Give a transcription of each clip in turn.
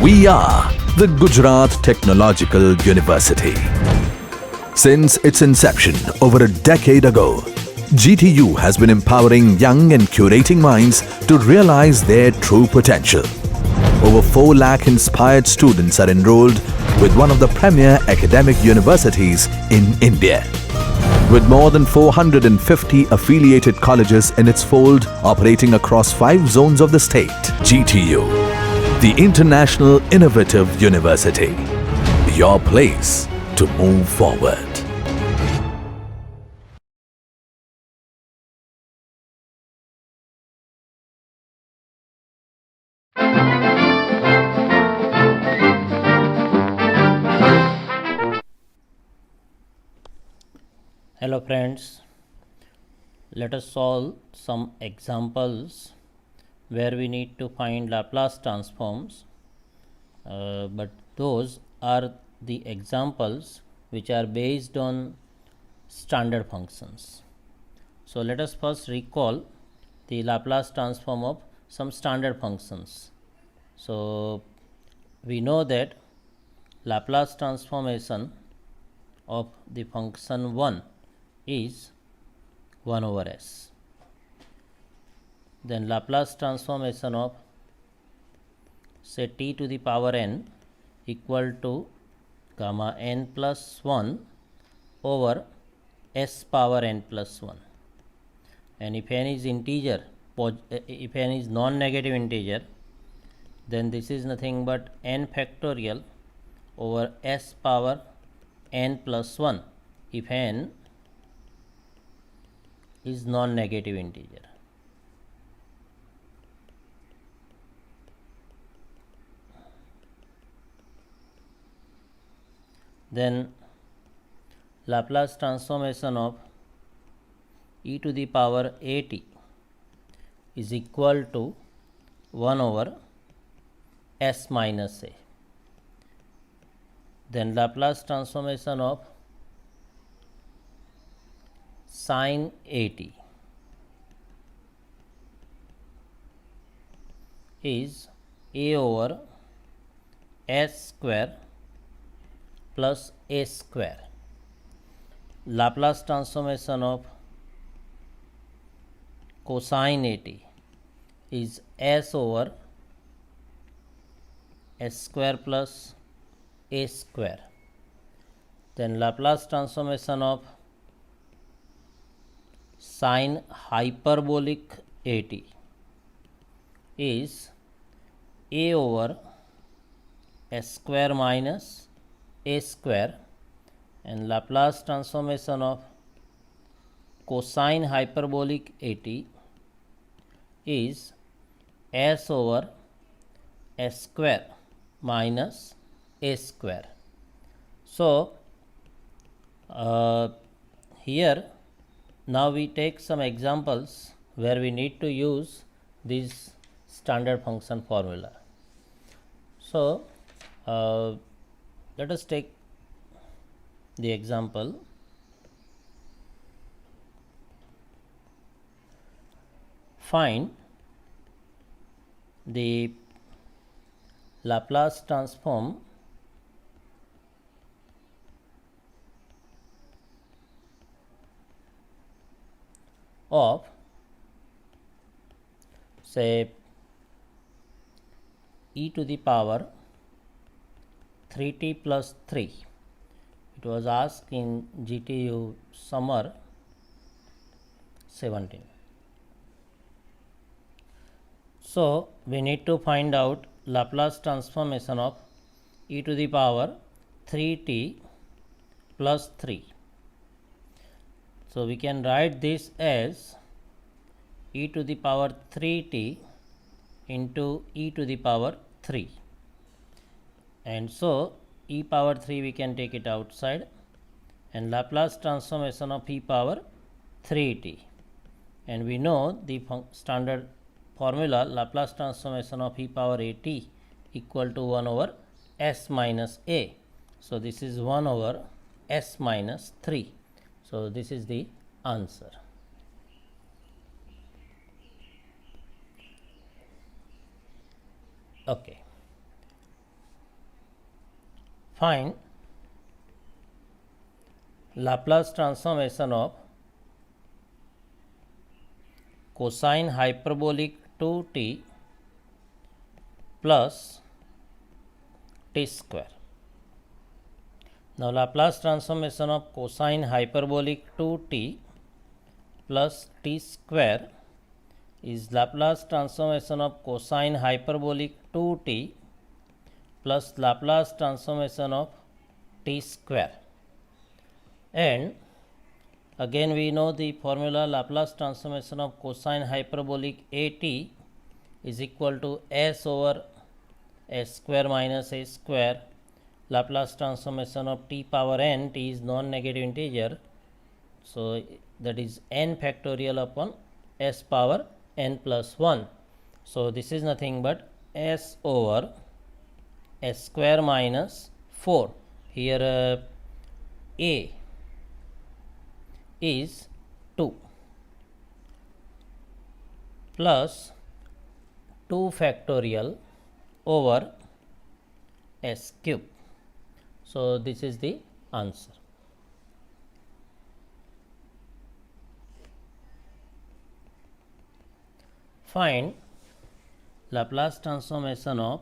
We are the Gujarat Technological University. Since its inception over a decade ago, GTU has been empowering young and curating minds to realize their true potential. Over 4 lakh inspired students are enrolled with one of the premier academic universities in India. With more than 450 affiliated colleges in its fold operating across 5 zones of the state, GTU, the International Innovative University, your place to move forward. Hello friends, let us solve some examples where we need to find Laplace transforms, but those are the examples which are based on standard functions. So let us first recall the Laplace transform of some standard functions. So we know that Laplace transformation of the function 1 is 1 over s. Then Laplace transformation of say t to the power n equal to gamma n plus 1 over s power n plus 1. And if n is integer, if n is non-negative integer, then this is nothing but n factorial over s power n plus 1 if n is non-negative integer. Then Laplace transformation of e to the power at is equal to 1 over s minus a. Then Laplace transformation of sin at is a over s square plus a square. Laplace transformation of cosine at is s over s square plus a square. Then Laplace transformation of sin hyperbolic at is a over s square minus a square, and Laplace transformation of cosine hyperbolic at is s over s square minus a square. So here now we take some examples where we need to use this standard function formula. So let us take the example. Find the Laplace transform of say e to the power 3t plus 3. It was asked in GTU summer 17. So we need to find out Laplace transformation of e to the power 3t plus 3. So we can write this as e to the power 3t into e to the power 3. And so e power 3 we can take it outside, and Laplace transformation of e power 3t. And we know the standard formula Laplace transformation of e power at equal to 1 over s minus a. So this is 1 over s minus 3. So this is the answer. Okay. Find Laplace transformation of cosine hyperbolic 2t plus t square. Now Laplace transformation of cosine hyperbolic 2t plus t square is Laplace transformation of cosine hyperbolic 2t plus Laplace transformation of t square. And again we know the formula, Laplace transformation of cosine hyperbolic at is equal to s over s square minus a square. Laplace transformation of t power n, t is non-negative integer, so that is n factorial upon s power n plus 1. So this is nothing but s over s square minus 4. Here a is 2 plus 2 factorial over s cube. So this is the answer. Find Laplace transformation of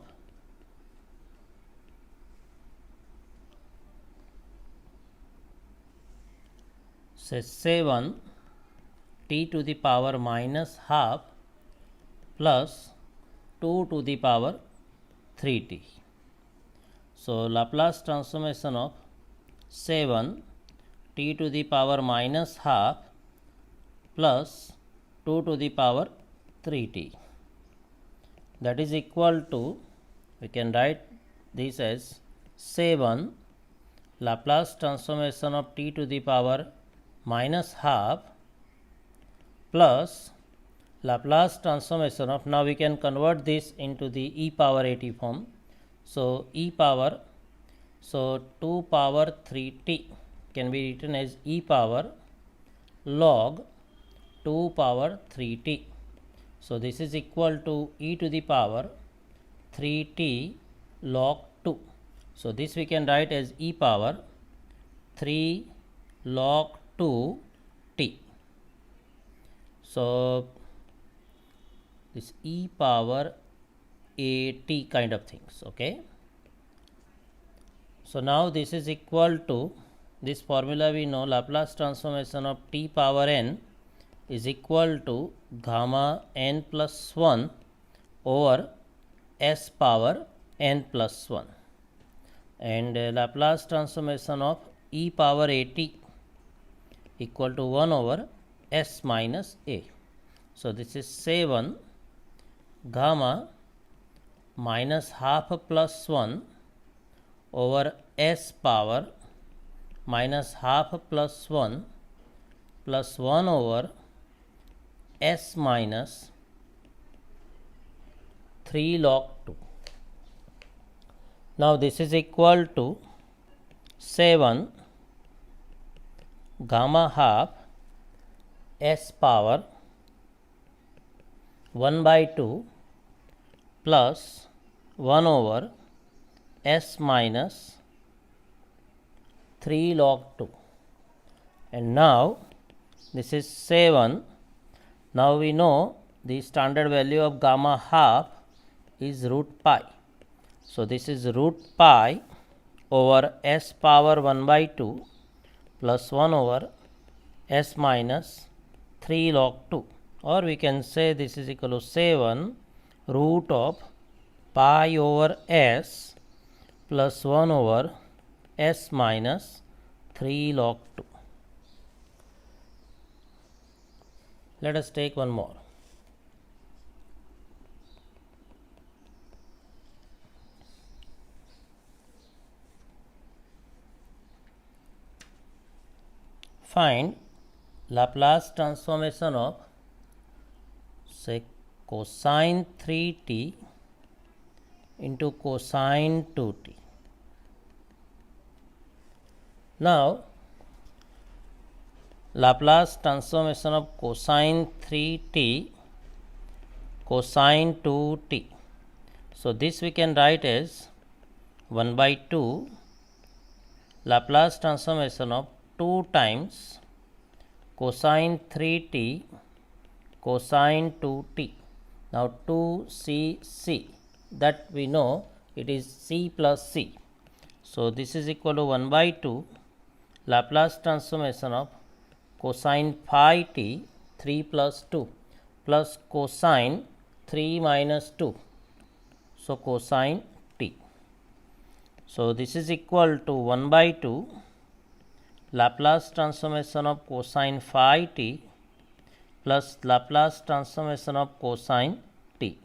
say 7 t to the power minus half plus 2 to the power 3t. So Laplace transformation of 7 t to the power minus half plus 2 to the power 3t, that is equal to, we can write this as 7 Laplace transformation of t to the power minus half plus Laplace transformation of, now we can convert this into the e power at form. So e power, so 2 power 3t can be written as e power log 2 power 3t. So this is equal to e to the power 3t log 2. So this we can write as e power 3 log 2 t. So this e power a t kind of things. Okay. So now this is equal to, this formula we know, Laplace transformation of t power n is equal to gamma n plus 1 over s power n plus 1, and Laplace transformation of e power a t equal to 1 over s minus a. So this is 7 gamma minus half plus 1 over s power minus half plus 1 plus 1 over s minus 3 log 2. Now this is equal to 7 gamma half s power 1 by 2 plus 1 over s minus 3 log 2. And now this is 7. Now we know the standard value of gamma half is root pi. So this is root pi over s power 1 by 2 plus 1 over s minus 3 log 2, or we can say this is equal to 7 root of pi over s plus 1 over s minus 3 log 2. Let us take one more. Find Laplace transformation of say cosine 3t into cosine 2t. Now Laplace transformation of cosine 3t cosine 2t. So this we can write as 1 by 2 Laplace transformation of 2 times cosine 3t cosine 2t. Now 2cc, that we know it is c plus c. So this is equal to 1 by 2 Laplace transformation of cosine phi t 3 plus 2 plus cosine 3 minus 2. So cosine t. So this is equal to 1 by 2 Laplace transformation of cosine phi t plus Laplace transformation of cosine t.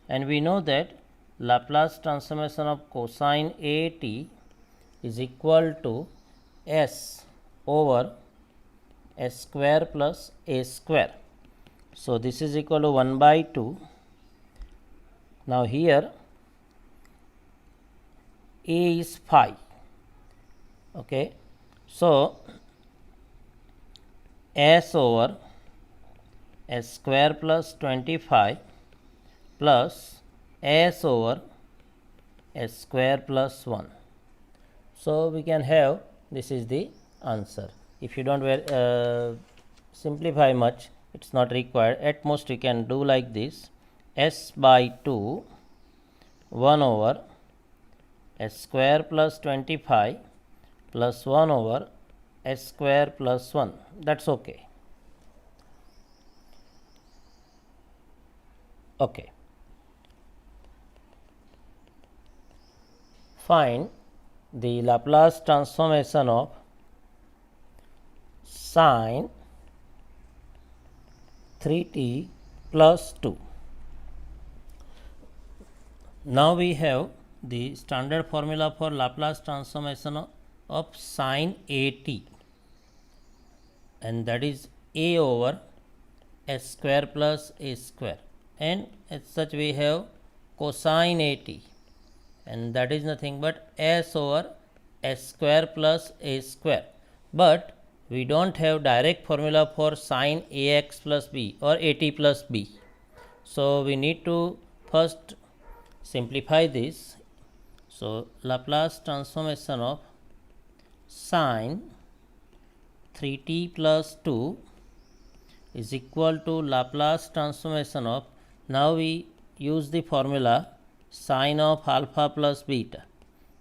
And we know that Laplace transformation of cosine a t is equal to s over s square plus a square. So this is equal to 1 by 2. Now here a is phi. Okay. So s over s square plus 25 plus s over s square plus 1. So we can have, this is the answer. If you don't simplify much, it's not required. At most you can do like this: s by 2 1 over s square plus 25 plus 1 over s square plus 1. That's okay. Okay. Find the Laplace transformation of sine 3t plus 2. Now we have the standard formula for Laplace transformation of sine at, and that is a over s square plus a square, and as such we have cosine at, and that is nothing but s over s square plus a square. But we don't have direct formula for sine ax plus b or at plus b. So we need to first simplify this. So Laplace transformation of sine 3t plus 2 is equal to Laplace transformation of, now we use the formula sine of alpha plus beta,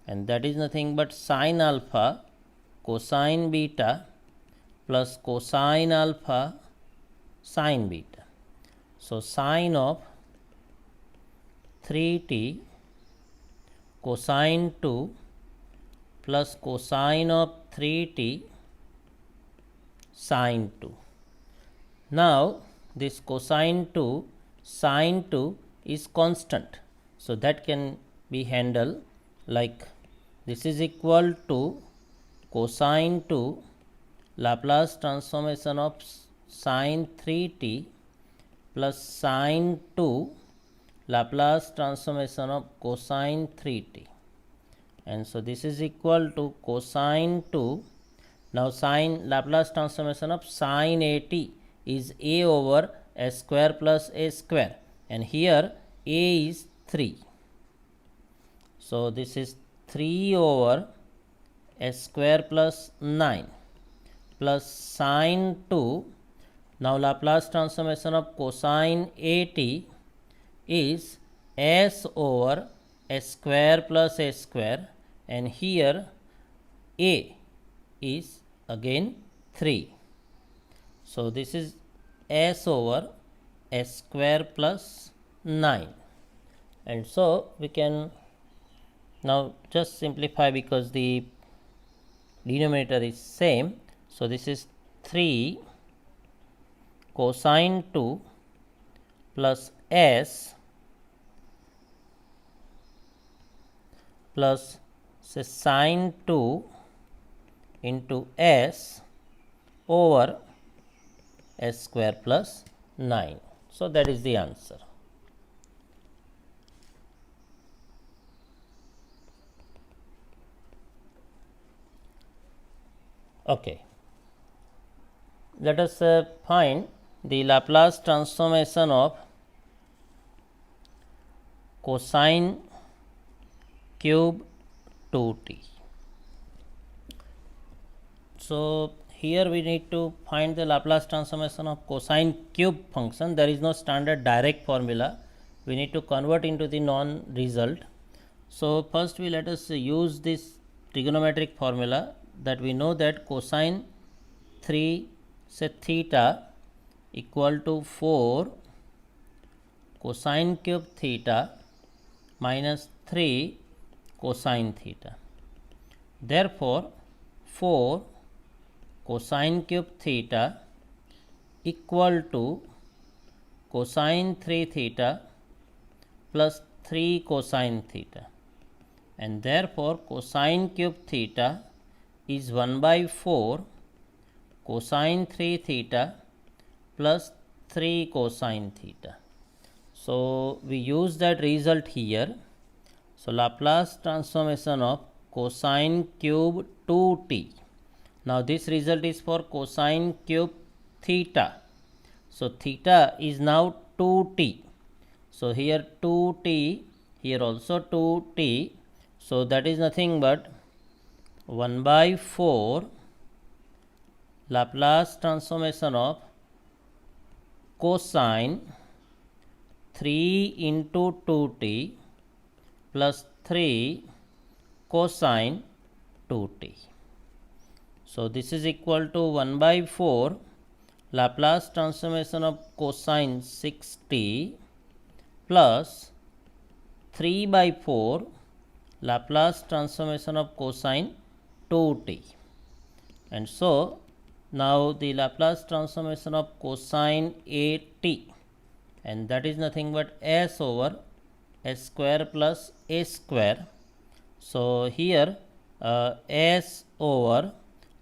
and that is nothing but sine alpha cosine beta plus cosine alpha sine beta. So sine of 3t cosine 2 plus cosine of 3t sine 2. Now this cosine 2 sine 2 is constant, so that can be handled like this is equal to cosine 2 Laplace transformation of sine 3t plus sine 2 Laplace transformation of cosine 3t, and so this is equal to cosine 2. Now sine Laplace transformation of sine at is a over s square plus a square, and here a is 3. So this is 3 over s square plus 9 plus sine 2. Now Laplace transformation of cosine at is s over s square plus a square, and here a is again 3. So this is s over s square plus 9, and so we can now just simplify because the denominator is same. So this is 3 cosine 2 plus s plus say sine 2 into s over s square plus 9. So that is the answer. Okay. Let us find the Laplace transformation of cosine cube 2t. So here we need to find the Laplace transformation of cosine cube function. There is no standard direct formula. We need to convert into the non-result. So first we let us use this trigonometric formula that we know that cosine 3 say theta equal to 4 cosine cube theta minus 3 cosine theta. Therefore 4 cosine cube theta equal to cosine 3 theta plus 3 cosine theta, and therefore cosine cube theta is 1 by 4 cosine 3 theta plus 3 cosine theta. So we use that result here. So Laplace transformation of cosine cube 2t. Now this result is for cosine cube theta. So theta is now 2t. So here 2t, here also 2t. So that is nothing but 1 by 4 Laplace transformation of cosine 3 into 2t plus 3 cosine 2t. So this is equal to 1 by 4 Laplace transformation of cosine 6t plus 3 by 4 Laplace transformation of cosine 2t. And so now the Laplace transformation of cosine at, and that is nothing but s over s square plus a square. So here s over,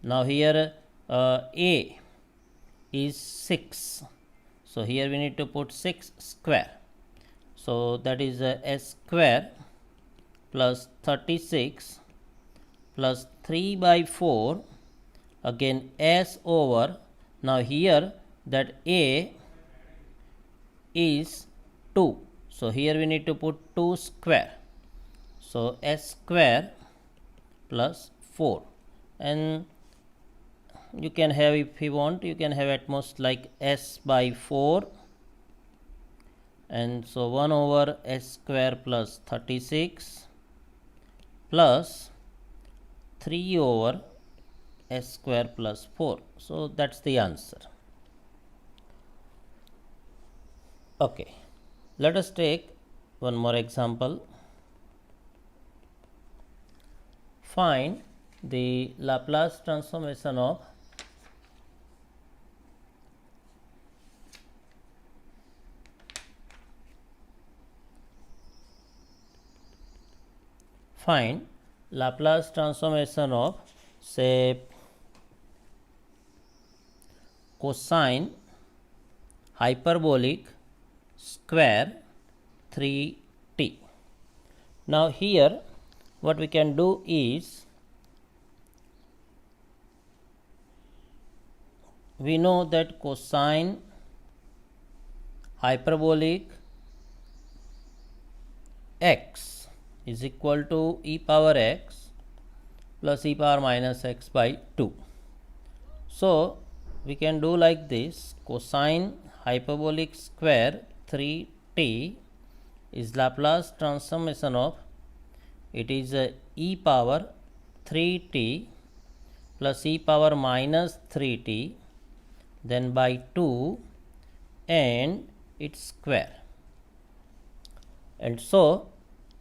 now here a is 6. So here we need to put 6 square. So that is s square plus 36 plus 3 by 4 again s over, now here that a is 2. So here we need to put 2 square. So s square plus 4, and you can have, if you want, you can have at most like s by 4, and so 1 over s square plus 36 plus 3 over s square plus 4. So that's the answer. Okay, let us take one more example. Find the Laplace transformation of Laplace transformation of, say, cosine hyperbolic square 3t. Now here what we can do is, we know that cosine hyperbolic x is equal to e power x plus e power minus x by 2. So we can do like this: cosine hyperbolic square 3t is Laplace transformation of, it is e power 3t plus e power minus 3t, then by 2 and its square. And so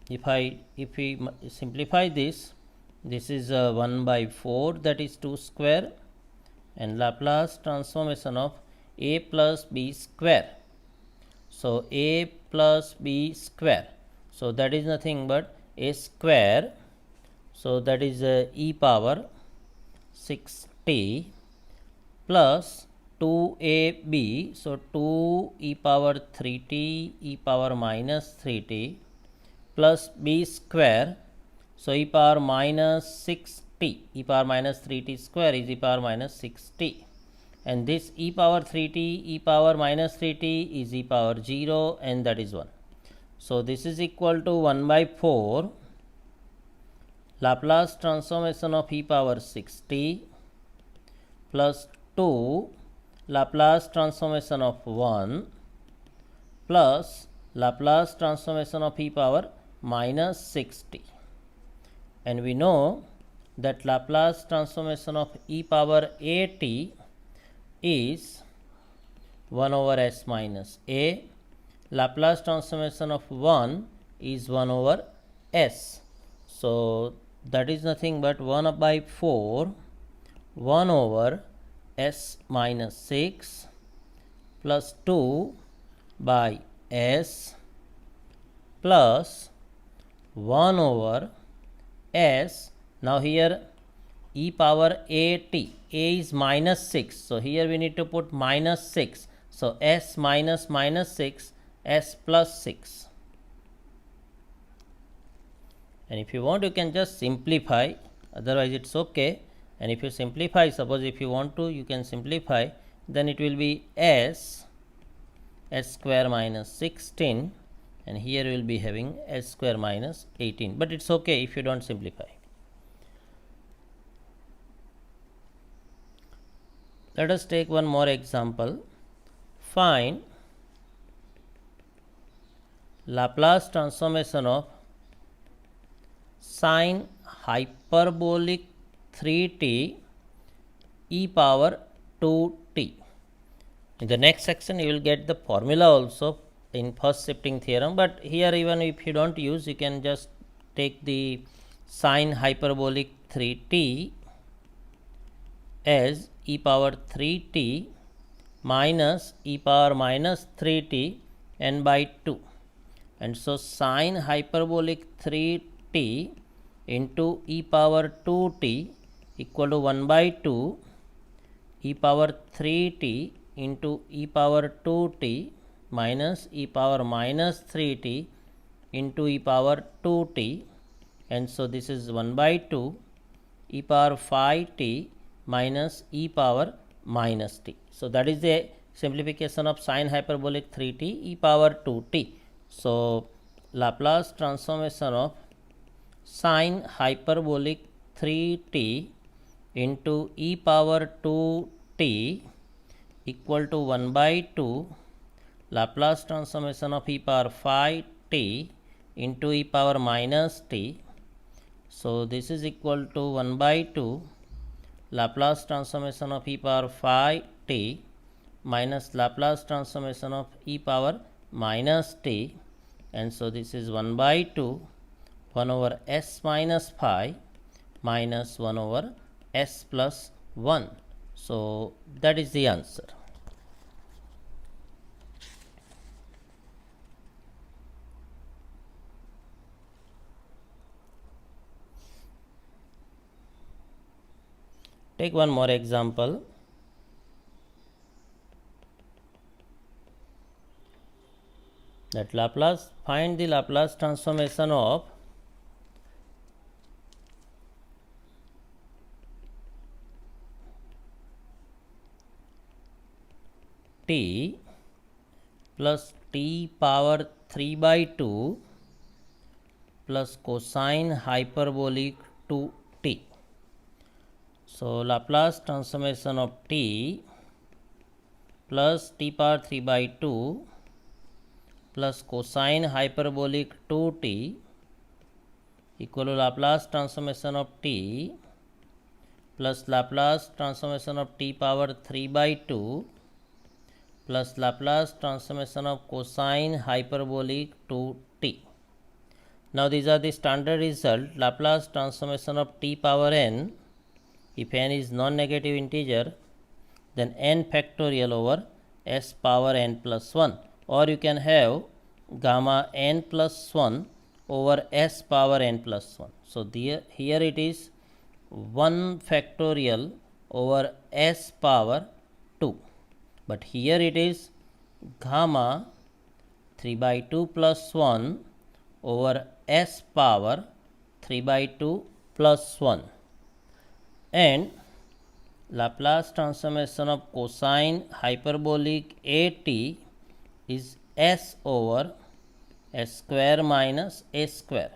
if we simplify this, this is 1 by 4, that is 2 square, and Laplace transformation of a plus b square. So a plus b square, so that is nothing but a square, so that is e power 6t plus 2ab, so 2 e power 3t e power minus 3t plus b square, so e power minus 6t, e power minus 3t square is e power minus 6t, and this e power 3t e power minus 3t is e power 0, and that is 1. So this is equal to 1 by 4 Laplace transformation of e power 6t plus 2 Laplace transformation of 1 plus Laplace transformation of e power minus 6t. And we know that Laplace transformation of e power at is 1 over s minus a. Laplace transformation of 1 is 1 over s. So that is nothing but 1 by 4 1 over s minus 6 plus 2 by s plus 1 over s. Now here e power at, a is minus 6. So here we need to put minus 6. So s minus minus 6, s plus 6. And if you want, you can just simplify, otherwise it's okay. And if you simplify, suppose if you want to, you can simplify, then it will be s square minus 16, and here we will be having s square minus 18, but it's okay if you don't simplify. Let us take one more example. Find Laplace transformation of sine hyperbolic 3t e power 2t. In the next section you will get the formula also in first shifting theorem, but here even if you don't use, you can just take the sine hyperbolic 3t as e power 3t minus e power minus 3t n by 2. And so sine hyperbolic 3t into e power 2t equal to 1 by 2 e power 3t into e power 2t minus e power minus 3t into e power 2t, and so this is 1 by 2 e power 5t minus e power minus t. So that is the simplification of sine hyperbolic 3t e power 2t. So Laplace transformation of sine hyperbolic 3t into e power 2t equal to 1 by 2 Laplace transformation of e power 5t into e power minus t. So this is equal to 1 by 2 Laplace transformation of e power 5t minus Laplace transformation of e power minus t, and so this is 1 by 2 1 over s minus 5 minus 1 over s plus 1. So that is the answer. Take one more example. That Laplace, find the Laplace transformation of t plus t power 3 by 2 plus cosine hyperbolic 2t. So Laplace transformation of t plus t power 3 by 2 plus cosine hyperbolic 2t equal to Laplace transformation of t plus Laplace transformation of t power 3 by 2 plus Laplace transformation of cosine hyperbolic 2t. Now these are the standard result. Laplace transformation of t power n, if n is non-negative integer, then n factorial over s power n plus 1, or you can have gamma n plus 1 over s power n plus 1. So here it is 1 factorial over s power 2, but here it is gamma 3 by 2 plus 1 over s power 3 by 2 plus 1, and Laplace transformation of cosine hyperbolic at is s over s square minus a square.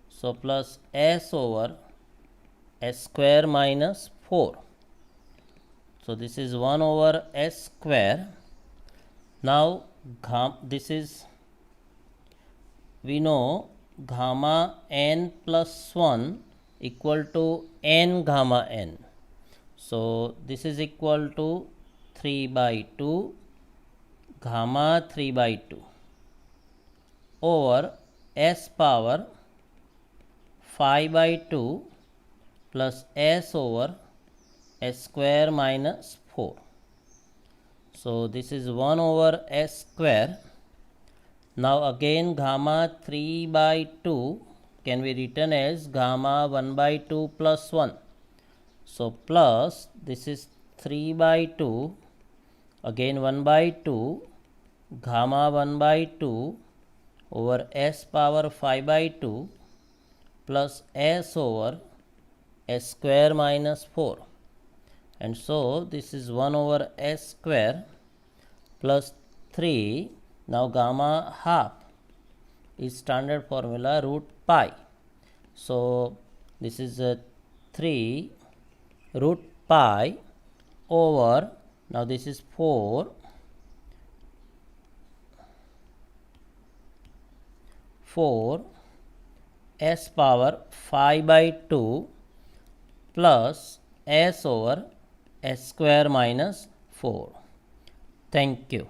So plus s over s square minus 4. So this is 1 over s square. Now this is, we know gamma n plus 1 equal to n gamma n. So this is equal to 3 by 2 gamma 3 by 2 over s power 5 by 2 plus s over s square minus 4. So this is 1 over s square. Now again gamma 3 by 2 can be written as gamma 1 by 2 plus 1. So plus this is 3 by 2, again 1 by 2, gamma 1 by 2 over s power 5 by 2 plus s over s square minus 4. And so this is 1 over s square plus 3. Now gamma half is standard formula root pi. So this is 3 root pi over, now this is 4 s power 5 by 2 plus s over s square minus 4. Thank you.